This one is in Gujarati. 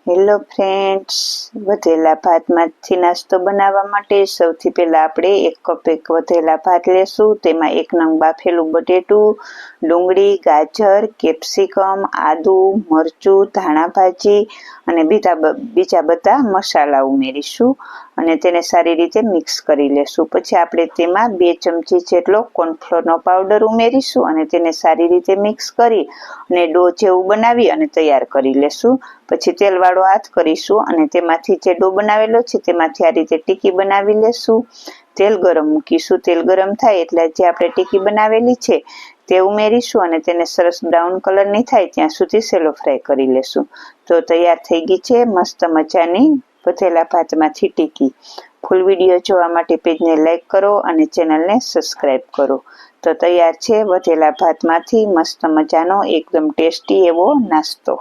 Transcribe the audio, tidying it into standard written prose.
હેલો ફ્રેન્ડ્સ, વધેલા ભાતમાંથી નાસ્તો બનાવવા માટે સૌથી પહેલાં આપણે 1 કપ વધેલા ભાત લેશું। તેમાં 1 નંગ બાફેલું બટેટું, ડુંગળી, ગાજર, કેપ્સિકમ, આદુ, મરચું, ધાણા ભાજી અને બીજા બધા મસાલા ઉમેરીશું અને તેને સારી રીતે મિક્સ કરી લેશું। પછી આપણે તેમાં 2 ચમચી જેટલો કોર્નફ્લોરનો પાવડર ઉમેરીશું અને તેને સારી રીતે મિક્સ કરી અને ડો જેવું બનાવી અને તૈયાર કરી લેશું। પછી તેલવાળો હાથ કરીશું અને તેમાંથી જે ડો બનાવેલો છે તેમાંથી આ રીતે ટીકી બનાવી લેશું। તેલ ગરમ મૂકીશું। તેલ ગરમ થાય એટલે જે આપણે ટીકી બનાવેલી છે તે ઉમેરીશું અને તેને સરસ બ્રાઉન કલરની થાય ત્યાં સુધી સેલો ફ્રાય કરી લેશું। તો તૈયાર થઈ ગઈ છે મસ્ત મજાની વધેલા ભાતમાંથી ટીકી। ફૂલ વિડીયો જોવા માટે પેજને લાઈક કરો અને ચેનલને સબસ્ક્રાઈબ કરો। તો તૈયાર છે વધેલા ભાતમાંથી મસ્ત મજાનો એકદમ ટેસ્ટી એવો નાસ્તો।